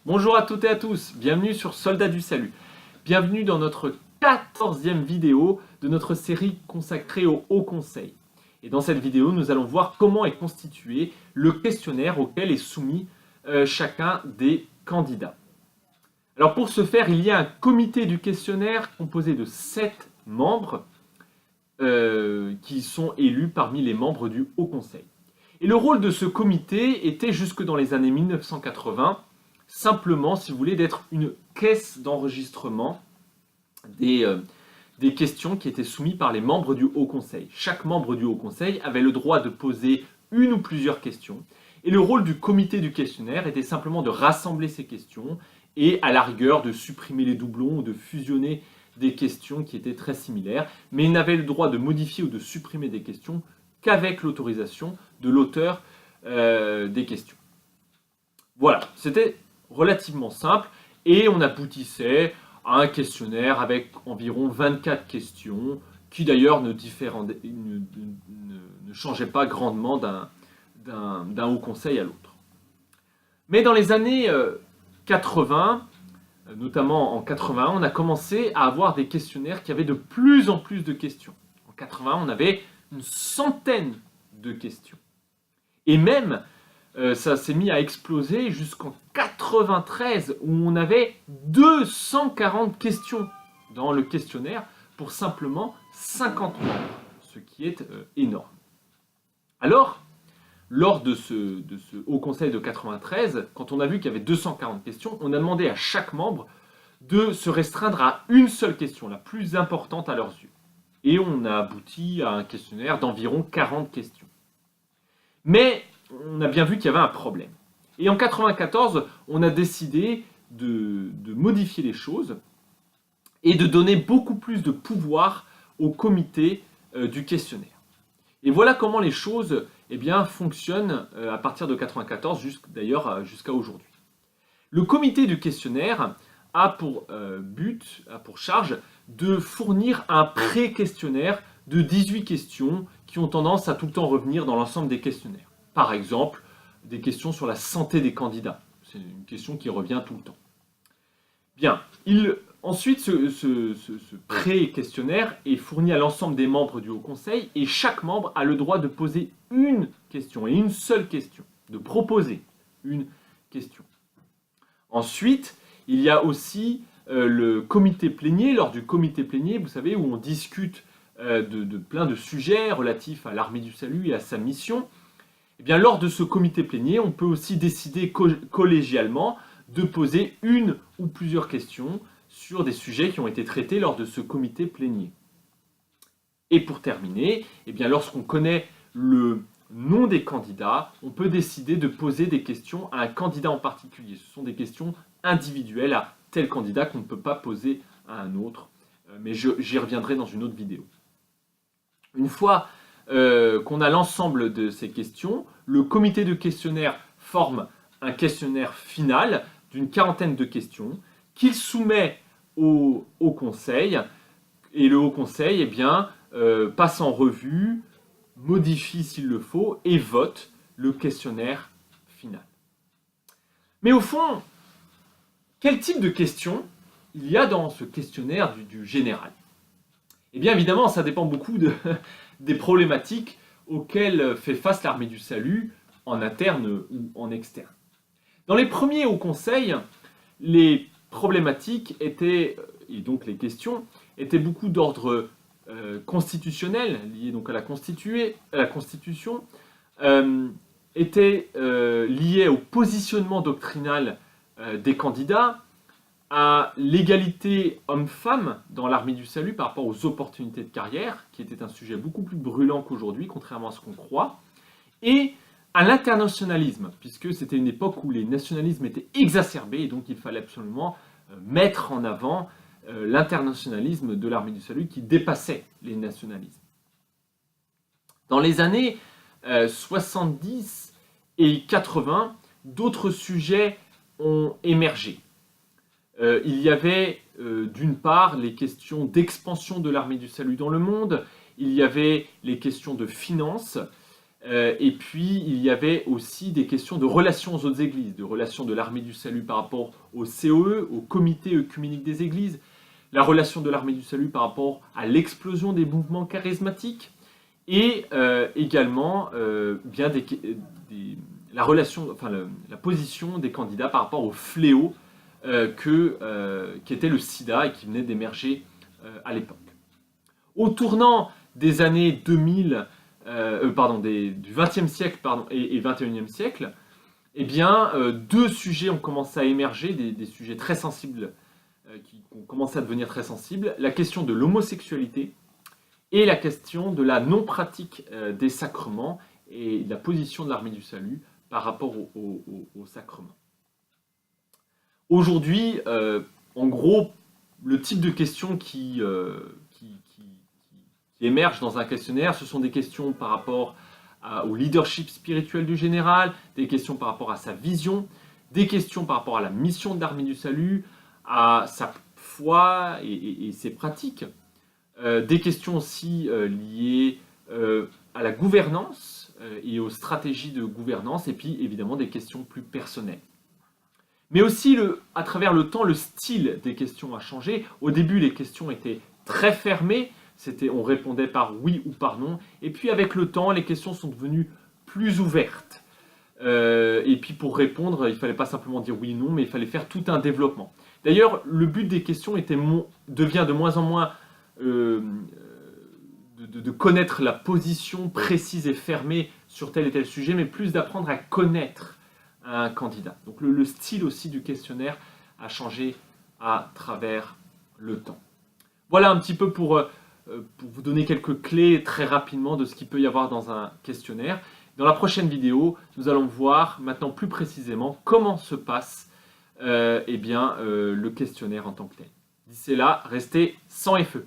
Bonjour à toutes et à tous, bienvenue sur Soldats du Salut. Bienvenue dans notre 14e vidéo de notre série consacrée au Haut Conseil. Et dans cette vidéo, nous allons voir comment est constitué le questionnaire auquel est soumis chacun des candidats. Alors pour ce faire, il y a un comité du questionnaire composé de 7 membres qui sont élus parmi les membres du Haut Conseil. Et le rôle de ce comité était jusque dans les années 1980 simplement, si vous voulez, d'être une caisse d'enregistrement des questions qui étaient soumises par les membres du Haut Conseil. Chaque membre du Haut Conseil avait le droit de poser une ou plusieurs questions. Et le rôle du comité du questionnaire était simplement de rassembler ces questions et à la rigueur de supprimer les doublons ou de fusionner des questions qui étaient très similaires. Mais il n'avait le droit de modifier ou de supprimer des questions qu'avec l'autorisation de l'auteur des questions. Voilà, c'était relativement simple et on aboutissait à un questionnaire avec environ 24 questions qui d'ailleurs ne changeaient pas grandement d'un haut conseil à l'autre. Mais dans les années 80, notamment en 81, on a commencé à avoir des questionnaires qui avaient de plus en plus de questions. En 80, on avait une centaine de questions. Et même, ça s'est mis à exploser jusqu'en 93, où on avait 240 questions dans le questionnaire pour simplement 50 membres, ce qui est énorme. Alors, lors de ce Haut Conseil de 93, quand on a vu qu'il y avait 240 questions, on a demandé à chaque membre de se restreindre à une seule question, la plus importante à leurs yeux. Et on a abouti à un questionnaire d'environ 40 questions. Mais on a bien vu qu'il y avait un problème. Et en 1994, on a décidé de modifier les choses et de donner beaucoup plus de pouvoir au comité du questionnaire. Et voilà comment les choses fonctionnent à partir de 1994, d'ailleurs jusqu'à aujourd'hui. Le comité du questionnaire a pour charge de fournir un pré-questionnaire de 18 questions qui ont tendance à tout le temps revenir dans l'ensemble des questionnaires. Par exemple, des questions sur la santé des candidats. C'est une question qui revient tout le temps. Bien, ensuite, ce pré-questionnaire est fourni à l'ensemble des membres du Haut Conseil et chaque membre a le droit de poser une question et une seule question, de proposer une question. Ensuite, il y a aussi le comité plénier. Lors du comité plénier, vous savez, où on discute de plein de sujets relatifs à l'armée du salut et à sa mission. Eh bien, lors de ce comité plénier, on peut aussi décider collégialement de poser une ou plusieurs questions sur des sujets qui ont été traités lors de ce comité plénier. Et pour terminer, eh bien, lorsqu'on connaît le nom des candidats, on peut décider de poser des questions à un candidat en particulier. Ce sont des questions individuelles à tel candidat qu'on ne peut pas poser à un autre, mais j'y reviendrai dans une autre vidéo. Une fois qu'on a l'ensemble de ces questions, le comité de questionnaire forme un questionnaire final d'une quarantaine de questions qu'il soumet au Haut Conseil, et le Haut Conseil passe en revue, modifie s'il le faut et vote le questionnaire final. Mais au fond, quel type de questions il y a dans ce questionnaire du général? Eh bien évidemment, ça dépend beaucoup des problématiques auxquelles fait face l'armée du salut, en interne ou en externe. Dans les premiers Hauts Conseils, les problématiques étaient, et donc les questions, étaient beaucoup d'ordre constitutionnel, liées donc à la Constitution, étaient liées au positionnement doctrinal des candidats, à l'égalité homme-femme dans l'armée du salut par rapport aux opportunités de carrière, qui était un sujet beaucoup plus brûlant qu'aujourd'hui, contrairement à ce qu'on croit, et à l'internationalisme, puisque c'était une époque où les nationalismes étaient exacerbés, et donc il fallait absolument mettre en avant l'internationalisme de l'armée du salut qui dépassait les nationalismes. Dans les années 70 et 80, d'autres sujets ont émergé. Il y avait d'une part les questions d'expansion de l'armée du salut dans le monde, il y avait les questions de finances, Et puis, il y avait aussi des questions de relations aux autres églises, de relations de l'Armée du Salut par rapport au COE, au Comité œcuménique des églises, la relation de l'Armée du Salut par rapport à l'explosion des mouvements charismatiques, et également la relation, enfin, la position des candidats par rapport au fléau qui était le sida et qui venait d'émerger à l'époque. Au tournant des années 2000, du XXe siècle et XXIe siècle, eh bien, deux sujets ont commencé à émerger, des sujets très sensibles qui ont commencé à devenir très sensibles. La question de l'homosexualité et la question de la non-pratique des sacrements et de la position de l'Armée du Salut par rapport aux sacrements. Aujourd'hui, en gros, le type de questions qui émergent dans un questionnaire, ce sont des questions par rapport au leadership spirituel du général, des questions par rapport à sa vision, des questions par rapport à la mission de l'Armée du Salut, à sa foi et ses pratiques, des questions aussi liées à la gouvernance et aux stratégies de gouvernance, et puis évidemment des questions plus personnelles. Mais aussi, à travers le temps, le style des questions a changé. Au début, les questions étaient très fermées, on répondait par oui ou par non, et puis avec le temps, les questions sont devenues plus ouvertes. Et puis pour répondre, il ne fallait pas simplement dire oui ou non, mais il fallait faire tout un développement. D'ailleurs, le but des questions devient de moins en moins de connaître la position précise et fermée sur tel et tel sujet, mais plus d'apprendre à connaître un candidat. Donc le style aussi du questionnaire a changé à travers le temps. Voilà un petit peu pour vous donner quelques clés très rapidement de ce qu'il peut y avoir dans un questionnaire. Dans la prochaine vidéo, nous allons voir maintenant plus précisément comment se passe le questionnaire en tant que tel. D'ici là, restez sans FE.